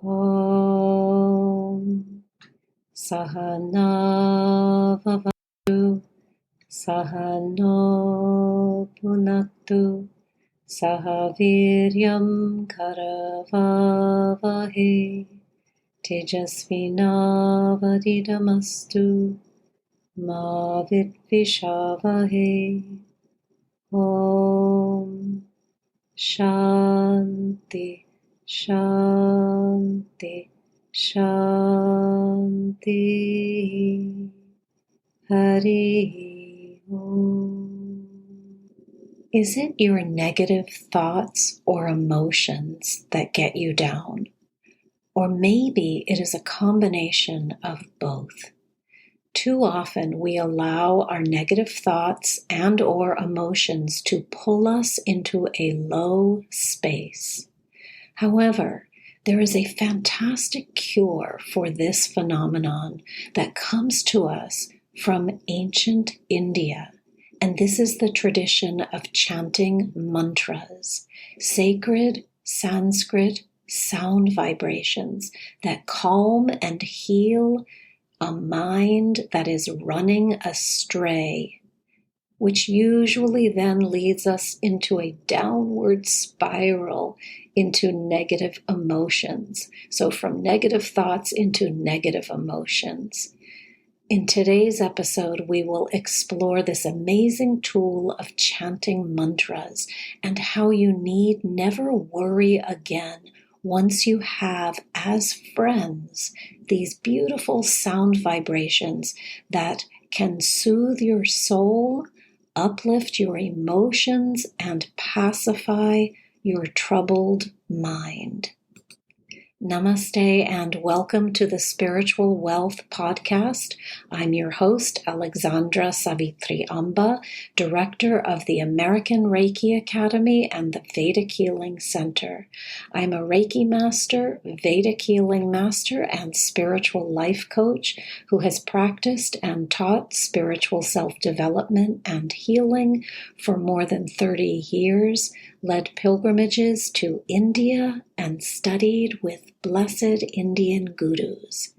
Om Sahana Vavatu Sahano Punaktu Sahaviryam Karavavahe Tejasvinavadidamastu Ma Vidvishavahe. Om Shanti Shanti Shanti. Hari Om. Is it your negative thoughts or emotions that get you down? Or maybe it is a combination of both. Too often we allow our negative thoughts and or emotions to pull us into a low space. However, there is a fantastic cure for this phenomenon that comes to us from ancient India. And this is the tradition of chanting mantras, sacred Sanskrit sound vibrations that calm and heal a mind that is running astray, which usually then leads us into a downward spiral into negative emotions. So from negative thoughts into negative emotions. In today's episode, we will explore this amazing tool of chanting mantras and how you need never worry again once you have, as friends, these beautiful sound vibrations that can soothe your soul, uplift your emotions, and pacify your troubled mind. Namaste and welcome to the Spiritual Wealth Podcast. I'm your host, Alexandra Savithri, Director of the American Reiki Academy and the Vedic Healing Center. I'm a Reiki Master, Vedic Healing Master, and Spiritual Life Coach who has practiced and taught spiritual self-development and healing for more than 30 years, led pilgrimages to India, and studied with blessed Indian gurus.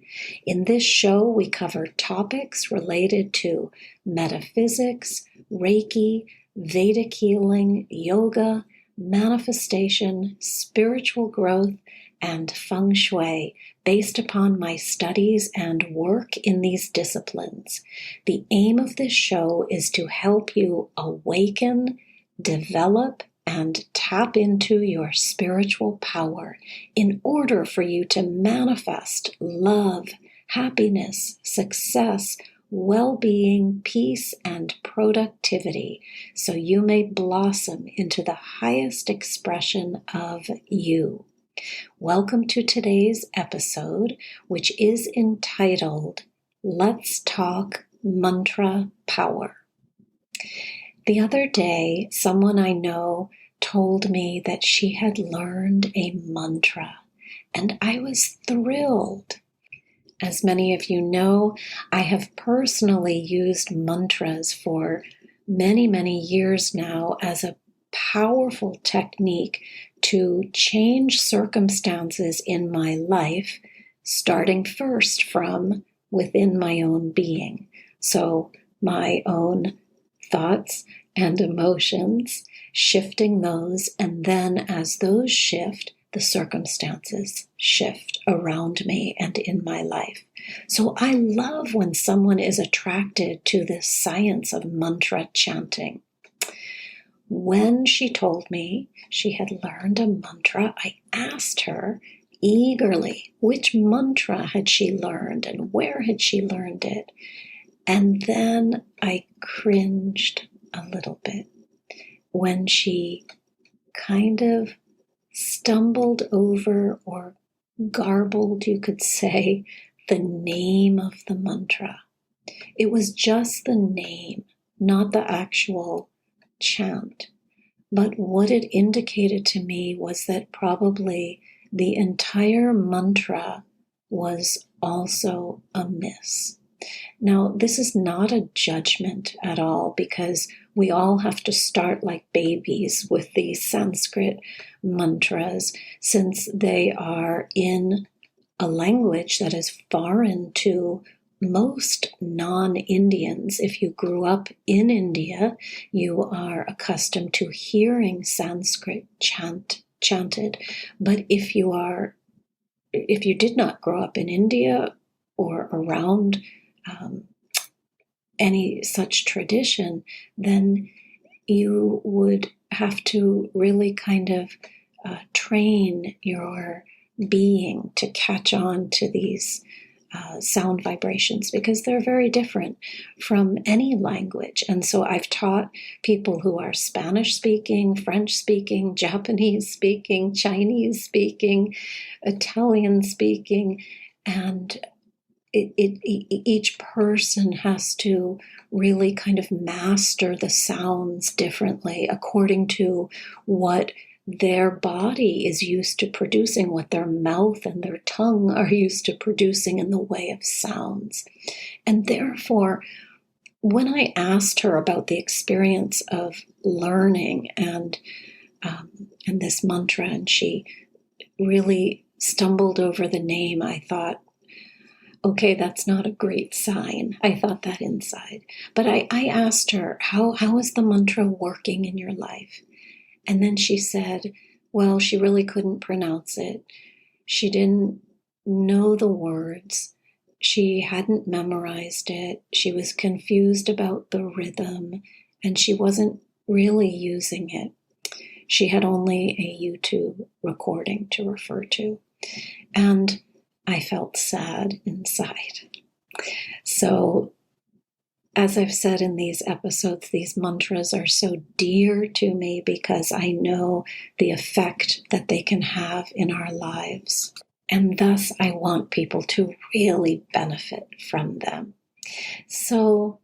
In this show, we cover topics related to metaphysics, Reiki, Vedic healing, yoga, manifestation, spiritual growth, and feng shui, based upon my studies and work in these disciplines. The aim of this show is to help you awaken, develop, and tap into your spiritual power in order for you to manifest love, happiness, success, well-being, peace, and productivity, so you may blossom into the highest expression of you. Welcome to today's episode, which is entitled, Let's Talk Mantra Power. The other day, someone I know told me that she had learned a mantra, and I was thrilled. As many of you know, I have personally used mantras for many, many years now as a powerful technique to change circumstances in my life, starting first from within my own being. So my own thoughts and emotions, shifting those, and then as those shift, the circumstances shift around me and in my life. So I love when someone is attracted to this science of mantra chanting. When she told me she had learned a mantra, I asked her eagerly which mantra had she learned and where had she learned it. And then I cringed a little bit when she kind of stumbled over or garbled, you could say, the name of the mantra. It was just the name, not the actual chant. But what it indicated to me was that probably the entire mantra was also amiss. Now, this is not a judgment at all, because we all have to start like babies with these Sanskrit mantras, since they are in a language that is foreign to most non-Indians. If you grew up in India, you are accustomed to hearing Sanskrit chanted. But if you did not grow up in India or around any such tradition, then you would have to really kind of train your being to catch on to these sound vibrations, because they're very different from any language. And so I've taught people who are Spanish speaking, French speaking, Japanese speaking, Chinese speaking, Italian speaking, and each person has to really kind of master the sounds differently according to what their body is used to producing, what their mouth and their tongue are used to producing in the way of sounds. And therefore, when I asked her about the experience of learning and this mantra, and she really stumbled over the name, I thought, okay, that's not a great sign. I thought that inside. But I asked her, how is the mantra working in your life? And then she said, well, she really couldn't pronounce it. She didn't know the words. She hadn't memorized it. She was confused about the rhythm, and she wasn't really using it. She had only a YouTube recording to refer to. And I felt sad inside. So, as I've said in these episodes, these mantras are so dear to me because I know the effect that they can have in our lives. And thus, I want people to really benefit from them. So,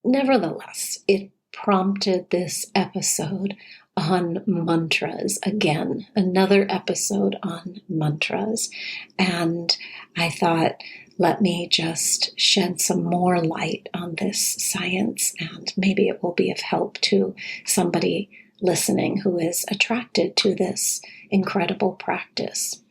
nevertheless, it prompted this episode on mantras. Again, another episode on mantras. And I thought, let me just shed some more light on this science, and maybe it will be of help to somebody listening who is attracted to this incredible practice.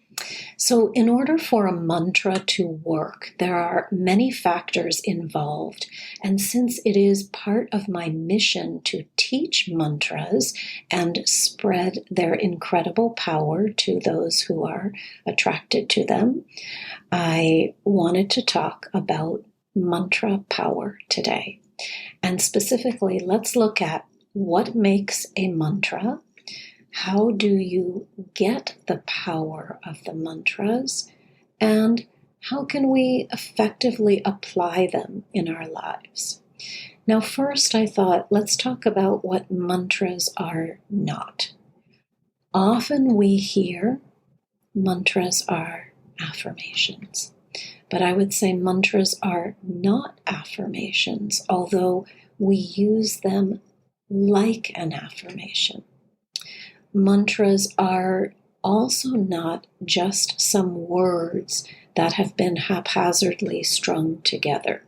So in order for a mantra to work, there are many factors involved. And since it is part of my mission to teach mantras and spread their incredible power to those who are attracted to them, I wanted to talk about mantra power today. And specifically, let's look at what makes a mantra. How do you get the power of the mantras? And how can we effectively apply them in our lives? Now, first, I thought, let's talk about what mantras are not. Often we hear mantras are affirmations, but I would say mantras are not affirmations, although we use them like an affirmation. Mantras are also not just some words that have been haphazardly strung together.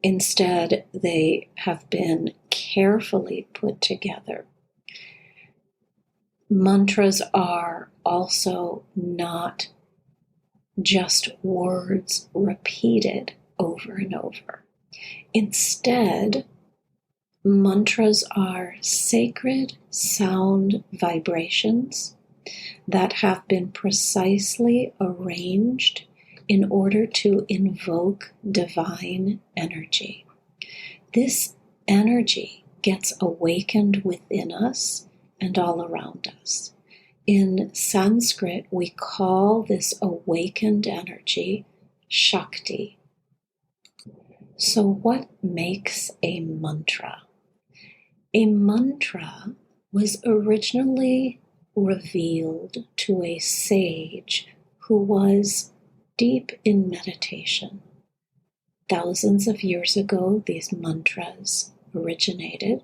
Instead, they have been carefully put together. Mantras are also not just words repeated over and over. Instead, mantras are sacred sound vibrations that have been precisely arranged in order to invoke divine energy. This energy gets awakened within us and all around us. In Sanskrit, we call this awakened energy Shakti. So what makes a mantra? A mantra was originally revealed to a sage who was deep in meditation. Thousands of years ago, these mantras originated,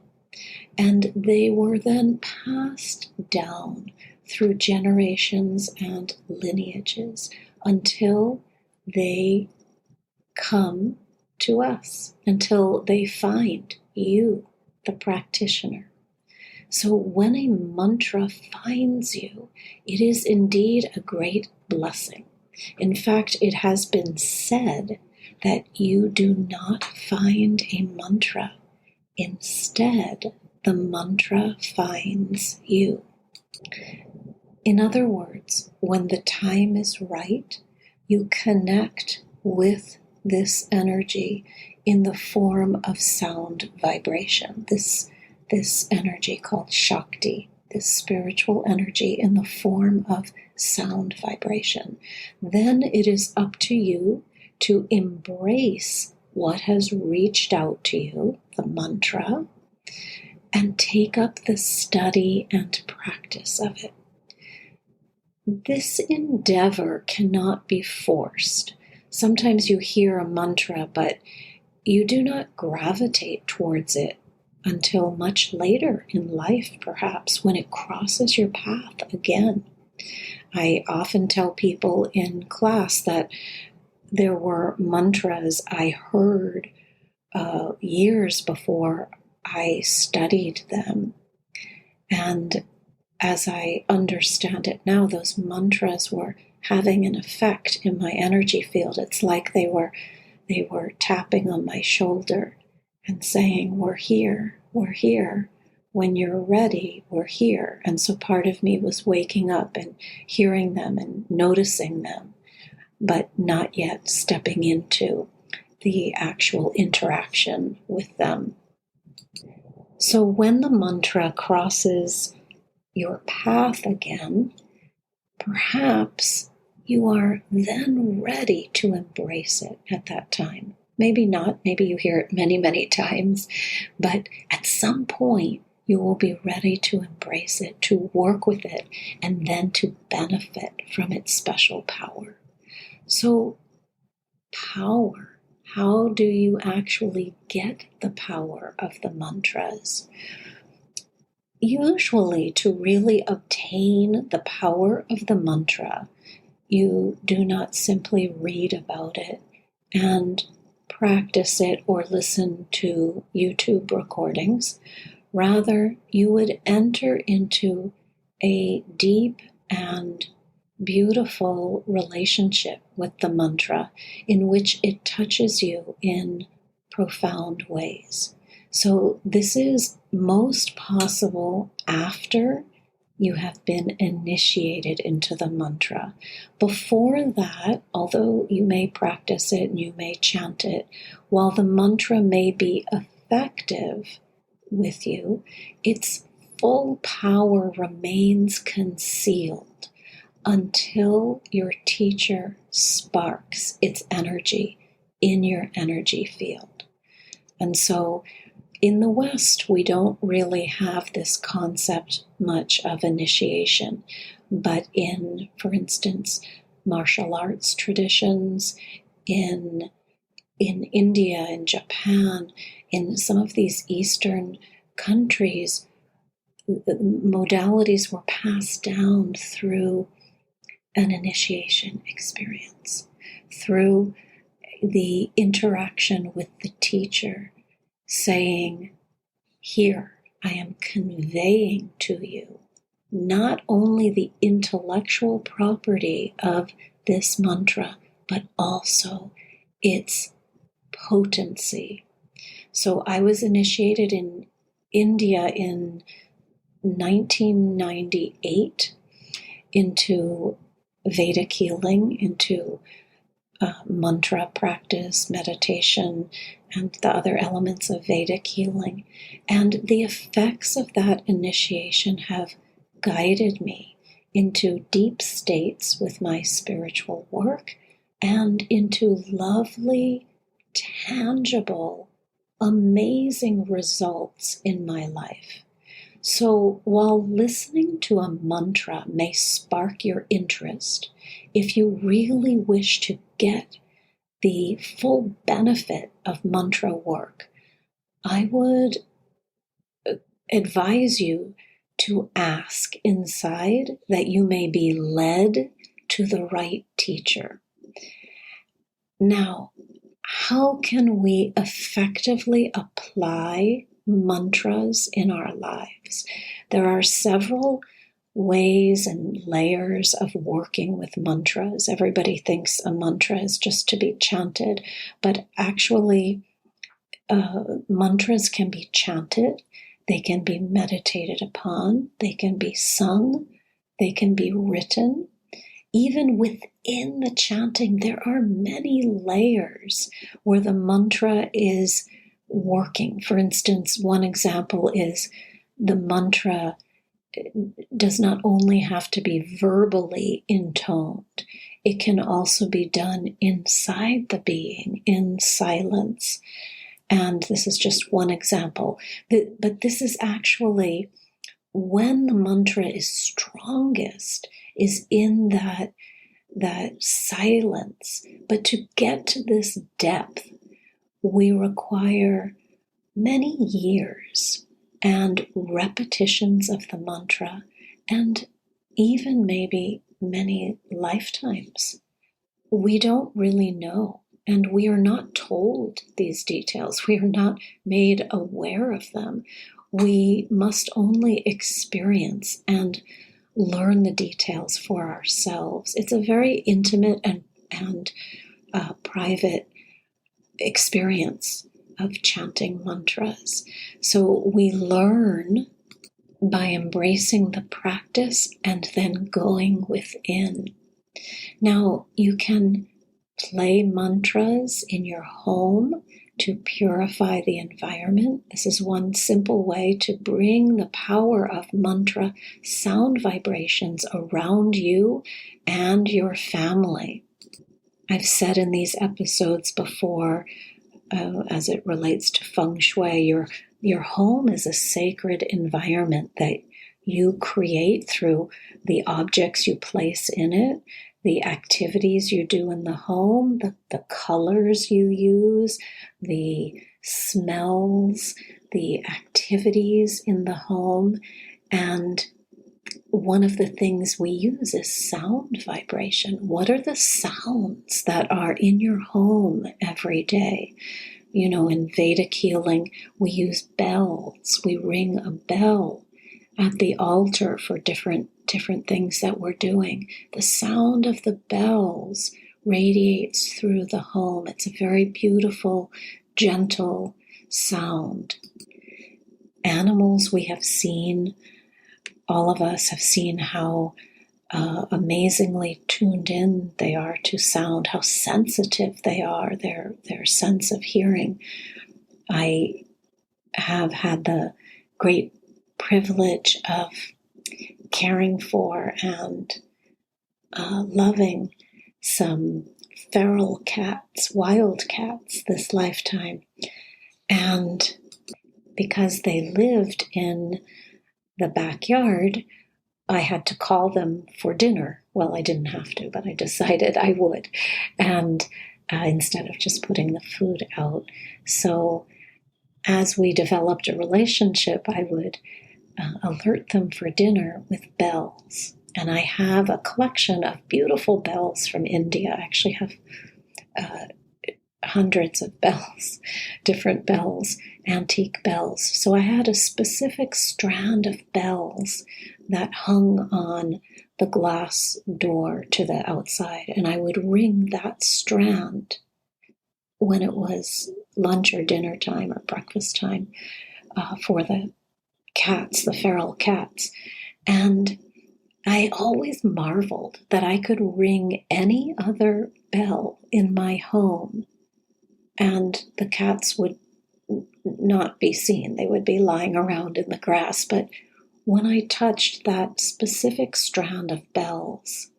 and they were then passed down through generations and lineages until they come to us, until they find you, the practitioner. So when a mantra finds you, it is indeed a great blessing. In fact, it has been said that you do not find a mantra. Instead, the mantra finds you. In other words, when the time is right, you connect with this energy in the form of sound vibration, this energy called Shakti, this spiritual energy in the form of sound vibration. Then it is up to you to embrace what has reached out to you, the mantra, and take up the study and practice of it. This endeavor cannot be forced. Sometimes you hear a mantra, but you do not gravitate towards it until much later in life, perhaps, when it crosses your path again. I often tell people in class that there were mantras I heard years before I studied them. And as I understand it now, those mantras were having an effect in my energy field. It's like they were tapping on my shoulder and saying, we're here. When you're ready, we're here. And so part of me was waking up and hearing them and noticing them, but not yet stepping into the actual interaction with them. So when the mantra crosses your path again, perhaps you are then ready to embrace it at that time. Maybe not, maybe you hear it many, many times, but at some point you will be ready to embrace it, to work with it, and then to benefit from its special power. So, power. How do you actually get the power of the mantras? Usually, to really obtain the power of the mantra, you do not simply read about it and practice it or listen to YouTube recordings. Rather, you would enter into a deep and beautiful relationship with the mantra in which it touches you in profound ways. So this is most possible after you have been initiated into the mantra. Before that, although you may practice it and you may chant it, while the mantra may be effective with you, its full power remains concealed until your teacher sparks its energy in your energy field. And so in the West, we don't really have this concept much of initiation, but in, for instance, martial arts traditions, in India, in Japan, in some of these Eastern countries, modalities were passed down through an initiation experience, through the interaction with the teacher, saying, here, I am conveying to you not only the intellectual property of this mantra, but also its potency. So I was initiated in India in 1998 into Vedic healing, into mantra practice, meditation, and the other elements of Vedic healing. And the effects of that initiation have guided me into deep states with my spiritual work and into lovely, tangible, amazing results in my life. So while listening to a mantra may spark your interest, if you really wish to get the full benefit of mantra work, I would advise you to ask inside that you may be led to the right teacher. Now, how can we effectively apply mantras in our lives? There are several ways and layers of working with mantras. Everybody thinks a mantra is just to be chanted, but actually, mantras can be chanted, they can be meditated upon, they can be sung, they can be written. Even within the chanting, there are many layers where the mantra is working. For instance, one example is the mantra does not only have to be verbally intoned, it can also be done inside the being, in silence. And this is just one example. But this is actually when the mantra is strongest, is in that silence. But to get to this depth, we require many years and repetitions of the mantra, and even maybe many lifetimes. We don't really know, and we are not told these details. We are not made aware of them. We must only experience and learn the details for ourselves. It's a very intimate and private experience of chanting mantras. So we learn by embracing the practice and then going within. Now, you can play mantras in your home to purify the environment. This is one simple way to bring the power of mantra sound vibrations around you and your family. I've said in these episodes before, as it relates to feng shui, your home is a sacred environment that you create through the objects you place in it, the activities you do in the home, the colors you use, the smells, the activities in the home. And one of the things we use is sound vibration. What are the sounds that are in your home every day? You know, in Vedic healing, we use bells. We ring a bell at the altar for different things that we're doing. The sound of the bells radiates through the home. It's a very beautiful, gentle sound. Animals we have seen, all of us have seen how amazingly tuned in they are to sound, how sensitive they are, their sense of hearing. I have had the great privilege of caring for and loving some feral cats, wild cats, this lifetime. And because they lived in the backyard, I had to call them for dinner. Well, I didn't have to, but I decided I would. And instead of just putting the food out. So as we developed a relationship, I would alert them for dinner with bells. And I have a collection of beautiful bells from India. I actually have hundreds of bells, different bells, antique bells. So I had a specific strand of bells that hung on the glass door to the outside. And I would ring that strand when it was lunch or dinner time or breakfast time for the cats, the feral cats. And I always marveled that I could ring any other bell in my home and the cats would not be seen. They would be lying around in the grass. But when I touched that specific strand of bells,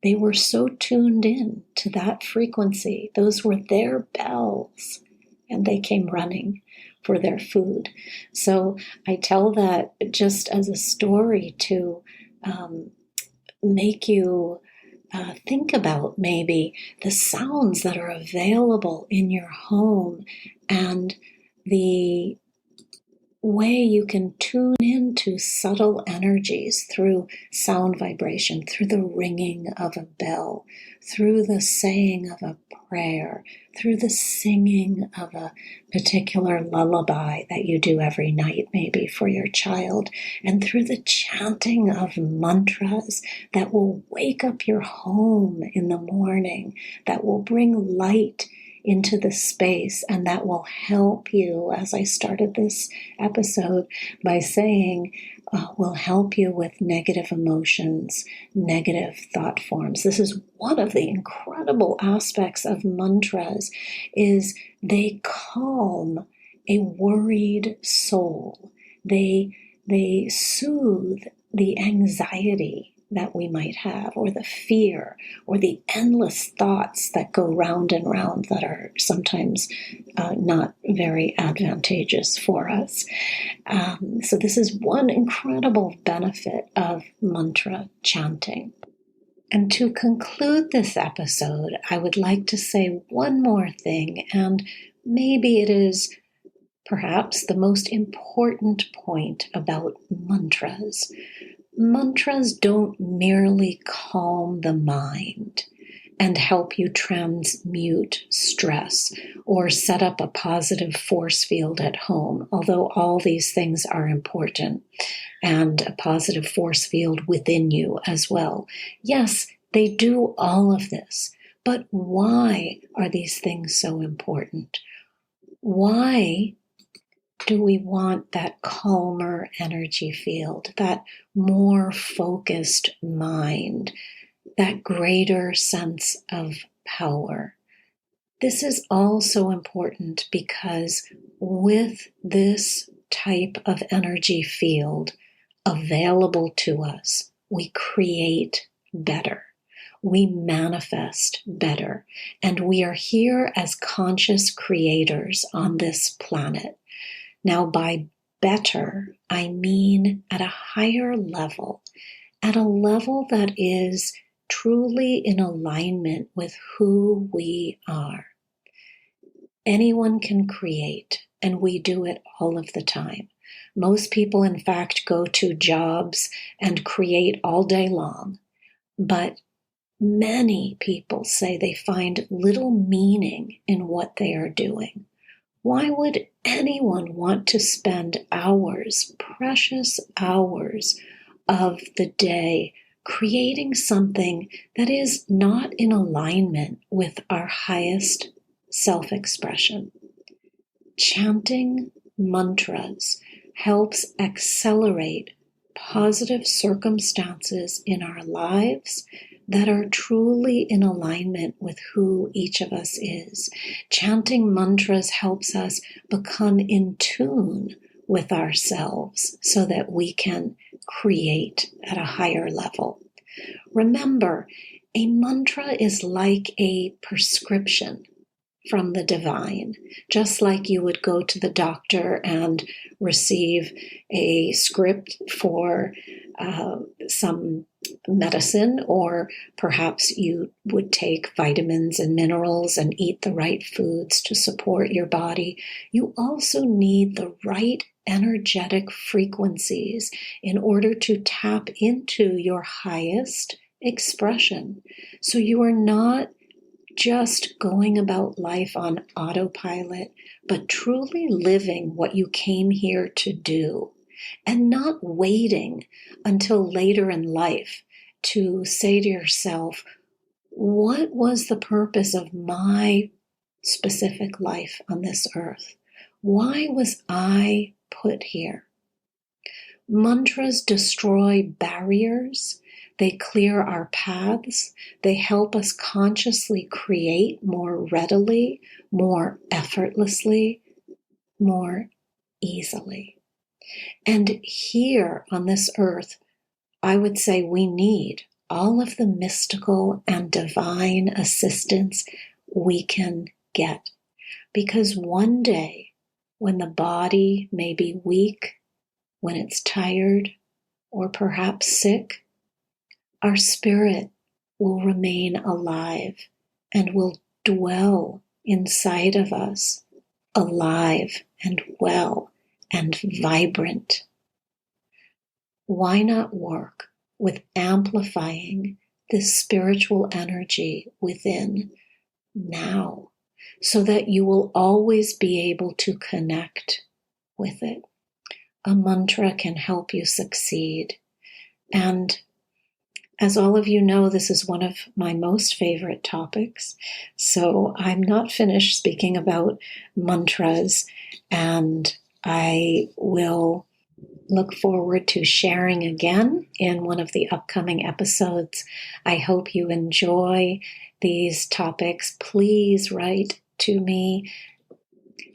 they were so tuned in to that frequency. Those were their bells, and they came running for their food. So I tell that just as a story to make you think about maybe the sounds that are available in your home and the way you can tune into subtle energies through sound vibration, through the ringing of a bell, through the saying of a prayer, through the singing of a particular lullaby that you do every night, maybe for your child, and through the chanting of mantras that will wake up your home in the morning, that will bring light into the space, and that will help you, as I started this episode by saying, will help you with negative emotions, negative thought forms. This is one of the incredible aspects of mantras, is they calm a worried soul. They soothe the anxiety that we might have, or the fear, or the endless thoughts that go round and round that are sometimes not very advantageous for us. So this is one incredible benefit of mantra chanting. And to conclude this episode, I would like to say one more thing, and maybe it is perhaps the most important point about mantras. Mantras don't merely calm the mind and help you transmute stress or set up a positive force field at home, although all these things are important, and a positive force field within you as well. Yes, they do all of this, but why are these things so important? Why do we want that calmer energy field, that more focused mind, that greater sense of power? This is also important because with this type of energy field available to us, we create better. We manifest better. And we are here as conscious creators on this planet. Now, by better, I mean at a higher level, at a level that is truly in alignment with who we are. Anyone can create, and we do it all of the time. Most people, in fact, go to jobs and create all day long, but many people say they find little meaning in what they are doing. Why would anyone want to spend hours, precious hours of the day, creating something that is not in alignment with our highest self-expression? Chanting mantras helps accelerate positive circumstances in our lives that are truly in alignment with who each of us is. Chanting mantras helps us become in tune with ourselves so that we can create at a higher level. Remember, a mantra is like a prescription from the divine, just like you would go to the doctor and receive a script for some medicine, or perhaps you would take vitamins and minerals and eat the right foods to support your body. You also need the right energetic frequencies in order to tap into your highest expression. So you are not just going about life on autopilot, but truly living what you came here to do, and not waiting until later in life to say to yourself, what was the purpose of my specific life on this earth? Why was I put here? Mantras destroy barriers. They clear our paths. They help us consciously create more readily, more effortlessly, more easily. And here on this earth, I would say we need all of the mystical and divine assistance we can get. Because one day, when the body may be weak, when it's tired, or perhaps sick, our spirit will remain alive and will dwell inside of us, alive and well and vibrant. Why not work with amplifying this spiritual energy within now so that you will always be able to connect with it? A mantra can help you succeed. And as all of you know, this is one of my most favorite topics. So I'm not finished speaking about mantras, and I will look forward to sharing again in one of the upcoming episodes. I hope you enjoy these topics. Please write to me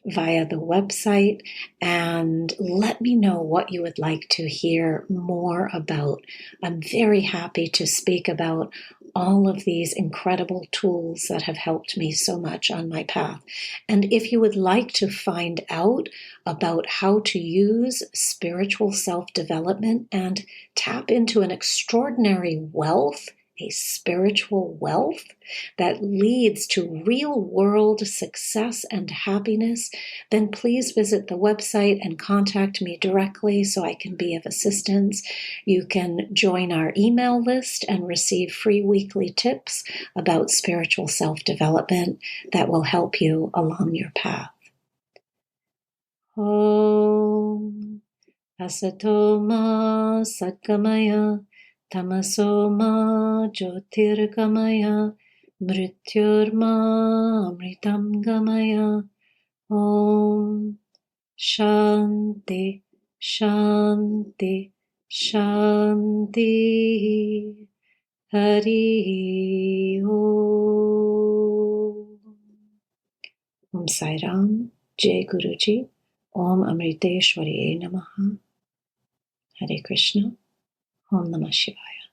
via the website and let me know what you would like to hear more about. I'm very happy to speak about all of these incredible tools that have helped me so much on my path. And if you would like to find out about how to use spiritual self-development and tap into an extraordinary wealth, a spiritual wealth that leads to real-world success and happiness, then please visit the website and contact me directly so I can be of assistance. You can join our email list and receive free weekly tips about spiritual self-development that will help you along your path. Om Asato Ma Satgamaya Tamaso Ma Jyotirgamaya Mrityurma Amritam Gamaya. Om Shanti Shanti Shanti. Hari Om. Om Sai Ram, Jai Guruji, Om Amriteshwariye Namaha. Hare Krishna, Om Namah Shivaya.